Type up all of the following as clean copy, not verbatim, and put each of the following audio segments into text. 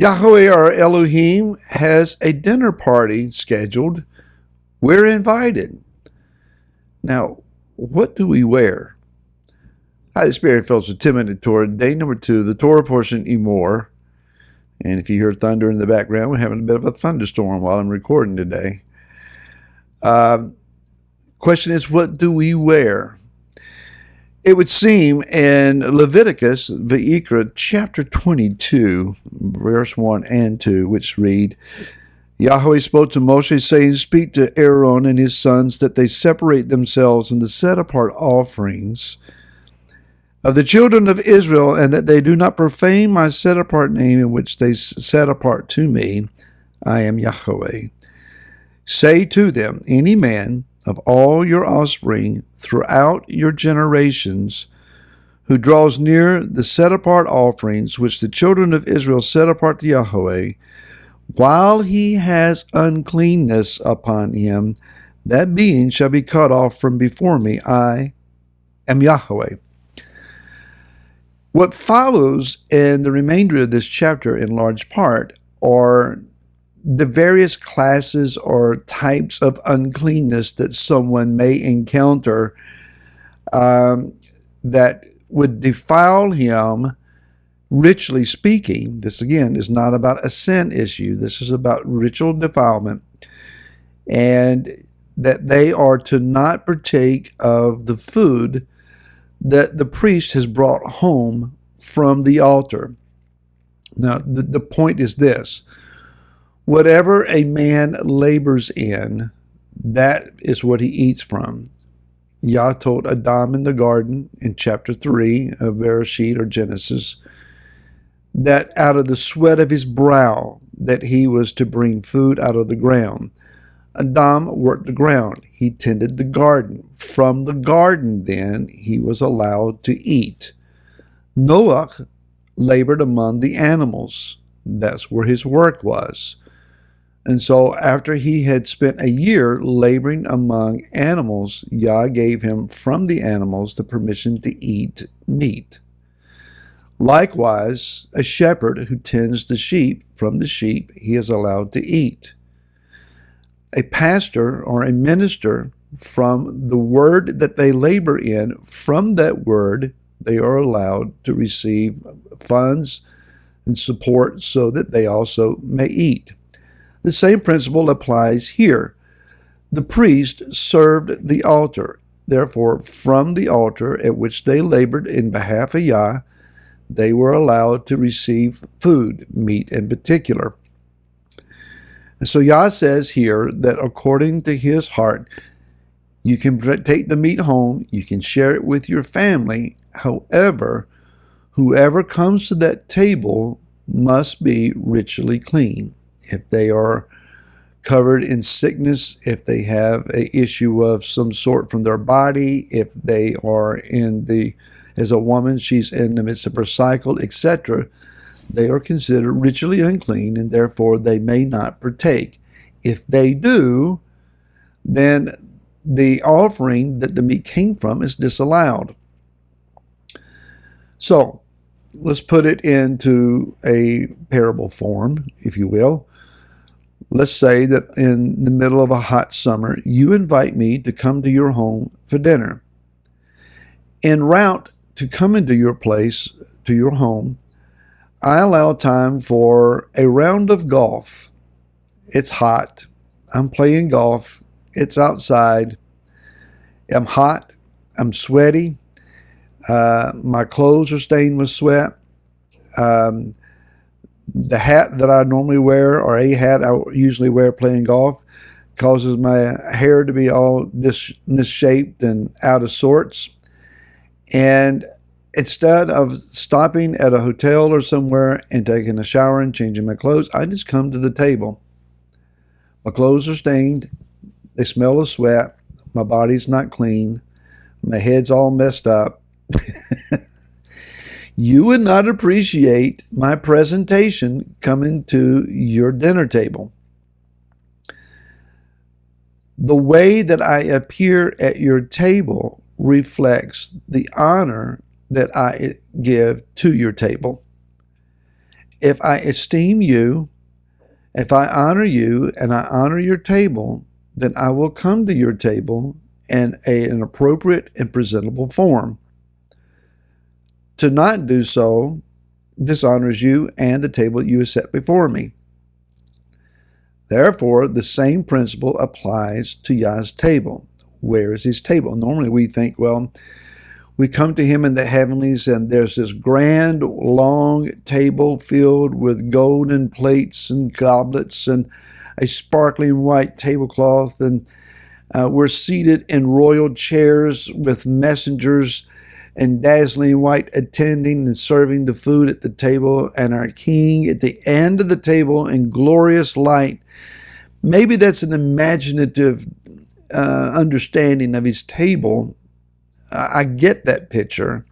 Yahweh our Elohim has a dinner party scheduled. We're invited. Now, what do we wear? Hi, the Spirit Fellow's with Tim and Torah. Day number 2, the Torah portion, Emor. And if you hear thunder in the background, we're having a bit of a thunderstorm while I'm recording today. Question is, what do we wear? It would seem in Leviticus, Vayikra, chapter 22, verse 1 and 2, which read, Yahweh spoke to Moshe, saying, Speak to Aaron and his sons that they separate themselves from the set-apart offerings of the children of Israel, and that they do not profane my set-apart name in which they set apart to me. I am Yahweh. Say to them, any man of all your offspring throughout your generations who draws near the set-apart offerings which the children of Israel set apart to Yahweh, while he has uncleanness upon him, that being shall be cut off from before me. I am Yahweh. What follows in the remainder of this chapter, in large part, are the various classes or types of uncleanness that someone may encounter that would defile him, ritually speaking. This, again, is not about a sin issue. This is about ritual defilement, and that they are to not partake of the food that the priest has brought home from the altar. Now, the point is this. Whatever a man labors in, that is what he eats from. Yah told Adam in the garden in chapter 3 of Bereshit or Genesis that out of the sweat of his brow that he was to bring food out of the ground. Adam worked the ground. He tended the garden. From the garden, then, he was allowed to eat. Noah labored among the animals. That's where his work was. And so after he had spent a year laboring among animals, Yah gave him from the animals the permission to eat meat. Likewise, a shepherd who tends the sheep, from the sheep he is allowed to eat. A pastor or a minister, from the word that they labor in, from that word they are allowed to receive funds and support so that they also may eat. The same principle applies here. The priest served the altar. Therefore, from the altar at which they labored in behalf of Yah, they were allowed to receive food, meat in particular. And so Yah says here that according to his heart, you can take the meat home, you can share it with your family. However, whoever comes to that table must be ritually clean. If they are covered in sickness, if they have an issue of some sort from their body, if they are as a woman, she's in the midst of her cycle, etc., they are considered ritually unclean, and therefore they may not partake. If they do, then the offering that the meat came from is disallowed. So, let's put it into a parable form, if you will. Let's say that in the middle of a hot summer, you invite me to come to your home for dinner. En route to come into your place, to your home, I allow time for a round of golf. It's hot. I'm playing golf. It's outside. I'm hot. I'm sweaty. My clothes are stained with sweat. The hat that I normally wear, or a hat I usually wear playing golf, causes my hair to be all misshaped and out of sorts. And instead of stopping at a hotel or somewhere and taking a shower and changing my clothes, I just come to the table. My clothes are stained. They smell of sweat. My body's not clean. My head's all messed up. You would not appreciate my presentation coming to your dinner table. The way that I appear at your table reflects the honor that I give to your table. If I esteem you, if I honor you and I honor your table, then I will come to your table in an appropriate and presentable form. To not do so dishonors you and the table you have set before me. Therefore, the same principle applies to Yah's table. Where is his table? Normally we think, well, we come to him in the heavenlies and there's this grand, long table filled with golden plates and goblets and a sparkling white tablecloth, and we're seated in royal chairs with messengers and dazzling white attending and serving the food at the table, and our king at the end of the table in glorious light. Maybe that's an imaginative understanding of his table. I get that picture.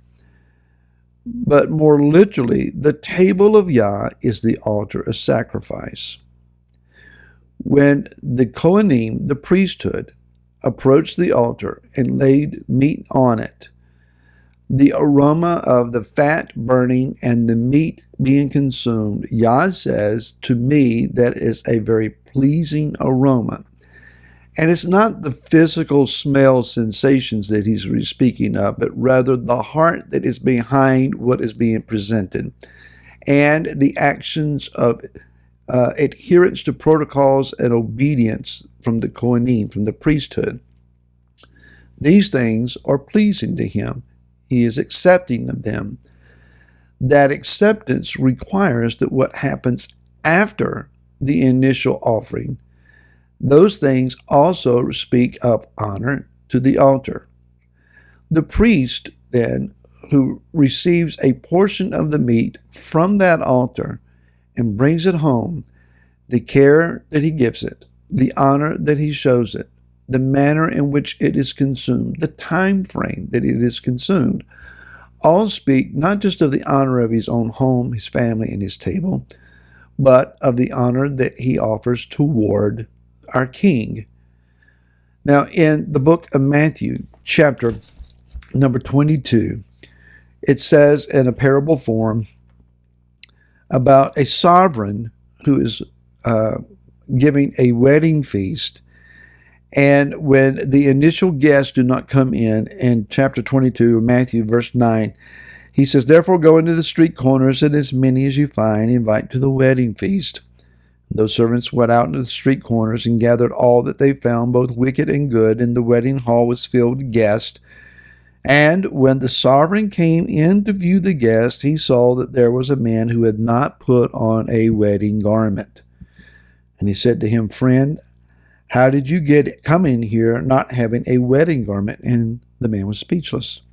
But more literally, the table of Yah is the altar of sacrifice. When the Kohanim, the priesthood, approached the altar and laid meat on it, the aroma of the fat burning and the meat being consumed, Yah says, to me, that is a very pleasing aroma. And it's not the physical smell sensations that he's speaking of, but rather the heart that is behind what is being presented and the actions of adherence to protocols and obedience from the Kohanim, from the priesthood. These things are pleasing to him. He is accepting of them. That acceptance requires that what happens after the initial offering, those things also speak of honor to the altar. The priest, then, who receives a portion of the meat from that altar and brings it home, the care that he gives it, the honor that he shows it, the manner in which it is consumed, the time frame that it is consumed, all speak not just of the honor of his own home, his family, and his table, but of the honor that he offers toward our King. Now, in the book of Matthew, chapter number 22, it says in a parable form about a sovereign who is giving a wedding feast. And when the initial guests do not come in chapter 22 of Matthew, verse 9, he says, "Therefore go into the street corners, and as many as you find, invite to the wedding feast." Those servants went out into the street corners and gathered all that they found, both wicked and good, and the wedding hall was filled with guests. And when the sovereign came in to view the guests, he saw that there was a man who had not put on a wedding garment. And he said to him, "Friend, how did you come in here not having a wedding garment?" And the man was speechless.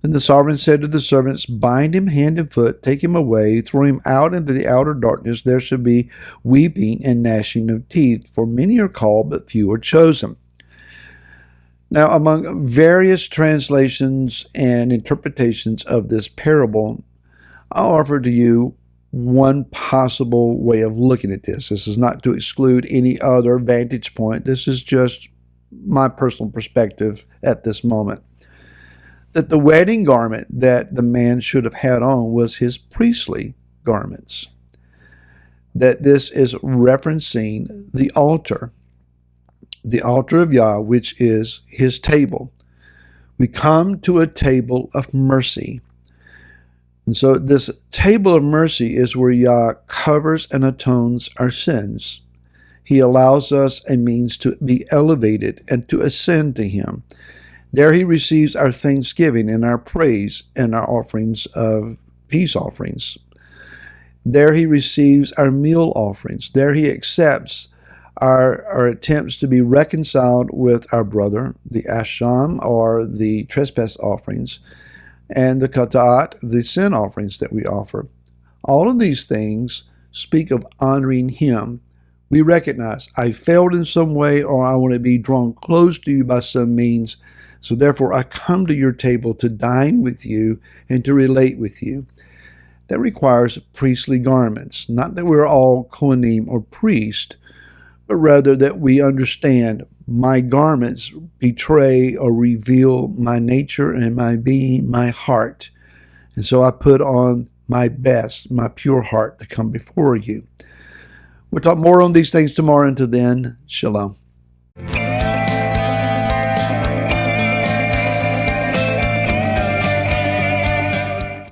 Then the sovereign said to the servants, "Bind him hand and foot, take him away, throw him out into the outer darkness. There shall be weeping and gnashing of teeth, for many are called, but few are chosen." Now, among various translations and interpretations of this parable, I'll offer to you one possible way of looking at this. This is not to exclude any other vantage point. This is just my personal perspective at this moment. That the wedding garment that the man should have had on was his priestly garments. That this is referencing the altar of Yah, which is his table. We come to a table of mercy. And so this table of mercy is where Yah covers and atones our sins. He allows us a means to be elevated and to ascend to him. There he receives our thanksgiving and our praise and our offerings of peace offerings. There he receives our meal offerings. There he accepts our attempts to be reconciled with our brother, the asham, or the trespass offerings, and the katat, the sin offerings that we offer. All of these things speak of honoring him. We recognize I failed in some way, or I want to be drawn close to you by some means. So therefore, I come to your table to dine with you and to relate with you. That requires priestly garments. Not that we're all Kohanim or priest, but rather that we understand my garments betray or reveal my nature and my being, my heart. And so I put on my best, my pure heart to come before you. We'll talk more on these things tomorrow. Until then, shalom.